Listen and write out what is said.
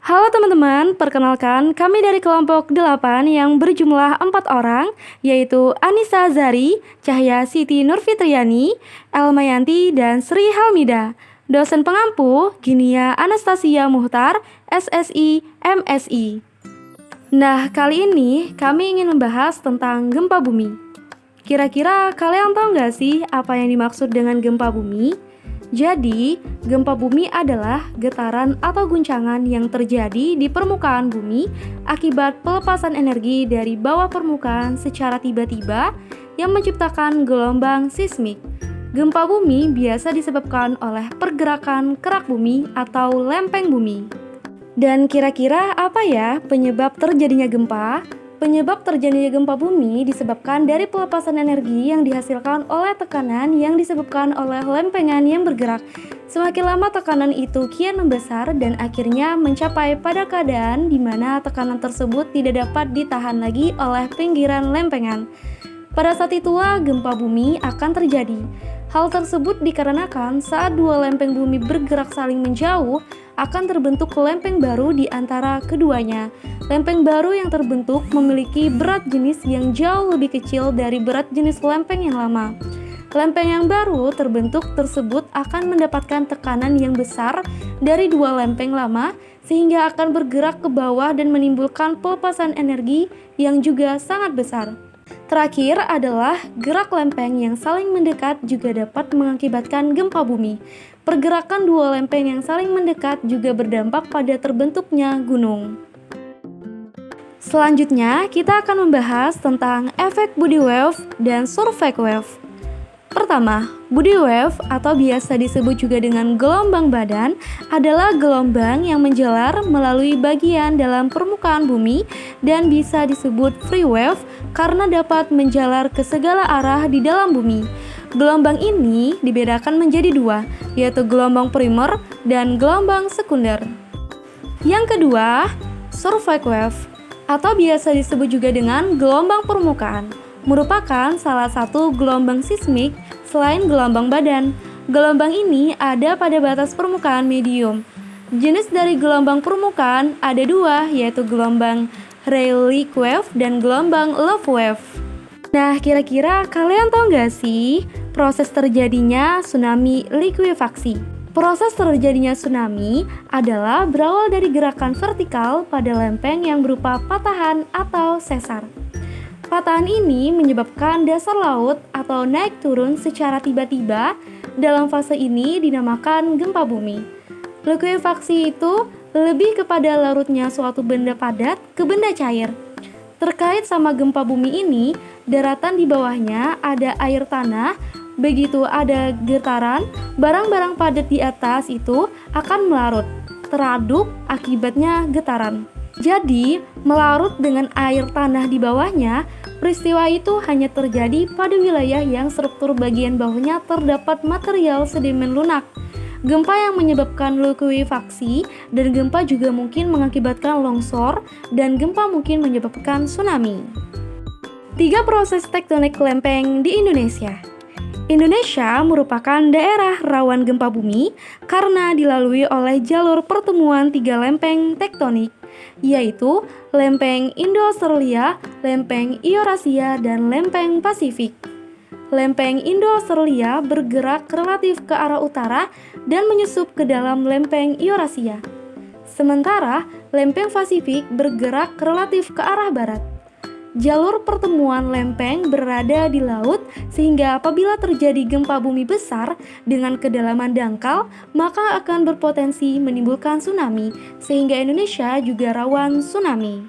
Halo teman-teman, perkenalkan kami dari kelompok 8 yang berjumlah 4 orang, yaitu Anissa Zari, Cahya Siti Nurfitriani, Elmayanti, dan Sri Halmida. Dosen pengampu, Ginia Anastasia Muhtar, SSI, MSI. Nah, kali ini kami ingin membahas tentang gempa bumi. Kira-kira kalian tahu nggak sih apa yang dimaksud dengan gempa bumi? Jadi, gempa bumi adalah getaran atau guncangan yang terjadi di permukaan bumi akibat pelepasan energi dari bawah permukaan secara tiba-tiba yang menciptakan gelombang seismik. Gempa bumi biasa disebabkan oleh pergerakan kerak bumi atau lempeng bumi. Dan kira-kira apa ya penyebab terjadinya gempa? Penyebab terjadinya gempa bumi disebabkan dari pelepasan energi yang dihasilkan oleh tekanan yang disebabkan oleh lempengan yang bergerak. Semakin lama tekanan itu kian membesar dan akhirnya mencapai pada keadaan di mana tekanan tersebut tidak dapat ditahan lagi oleh pinggiran lempengan. Pada saat itulah gempa bumi akan terjadi. Hal tersebut dikarenakan saat dua lempeng bumi bergerak saling menjauh, akan terbentuk lempeng baru di antara keduanya. Lempeng baru yang terbentuk memiliki berat jenis yang jauh lebih kecil dari berat jenis lempeng yang lama. Lempeng yang baru terbentuk tersebut akan mendapatkan tekanan yang besar dari dua lempeng lama sehingga akan bergerak ke bawah dan menimbulkan pelepasan energi yang juga sangat besar. Terakhir adalah gerak lempeng yang saling mendekat juga dapat mengakibatkan gempa bumi. Pergerakan dua lempeng yang saling mendekat juga berdampak pada terbentuknya gunung. Selanjutnya, kita akan membahas tentang efek Buddy wave dan surface wave. Pertama, Buddy wave atau biasa disebut juga dengan gelombang badan adalah gelombang yang menjalar melalui bagian dalam permukaan bumi dan bisa disebut free wave karena dapat menjalar ke segala arah di dalam bumi. Gelombang ini dibedakan menjadi dua, yaitu gelombang primer dan gelombang sekunder. Yang kedua, surface wave atau biasa disebut juga dengan gelombang permukaan, merupakan salah satu gelombang seismik selain gelombang badan. Gelombang ini ada pada batas permukaan medium. Jenis dari gelombang permukaan ada dua, yaitu gelombang Rayleigh wave dan gelombang Love wave. Nah, kira-kira kalian tahu nggak sih proses terjadinya tsunami likuifaksi? Proses terjadinya tsunami adalah berawal dari gerakan vertikal pada lempeng yang berupa patahan atau sesar. Patahan ini menyebabkan dasar laut atau naik turun secara tiba-tiba. Dalam fase ini dinamakan gempa bumi. Likuifaksi itu lebih kepada larutnya suatu benda padat ke benda cair. Terkait sama gempa bumi ini, daratan di bawahnya ada air tanah. Begitu ada getaran, barang-barang padat di atas itu akan melarut, teraduk akibatnya getaran. Jadi, melarut dengan air tanah di bawahnya, peristiwa itu hanya terjadi pada wilayah yang struktur bagian bawahnya terdapat material sedimen lunak. Gempa yang menyebabkan likuifaksi dan gempa juga mungkin mengakibatkan longsor dan gempa mungkin menyebabkan tsunami. 3 proses tektonik lempeng di Indonesia. Indonesia merupakan daerah rawan gempa bumi karena dilalui oleh jalur pertemuan 3 lempeng tektonik, yaitu lempeng Indo-Australia, lempeng Eurasia, dan lempeng Pasifik. Lempeng Indo-Australia bergerak relatif ke arah utara dan menyusup ke dalam lempeng Eurasia. Sementara lempeng Pasifik bergerak relatif ke arah barat. Jalur pertemuan lempeng berada di laut sehingga apabila terjadi gempa bumi besar dengan kedalaman dangkal, maka akan berpotensi menimbulkan tsunami, sehingga Indonesia juga rawan tsunami.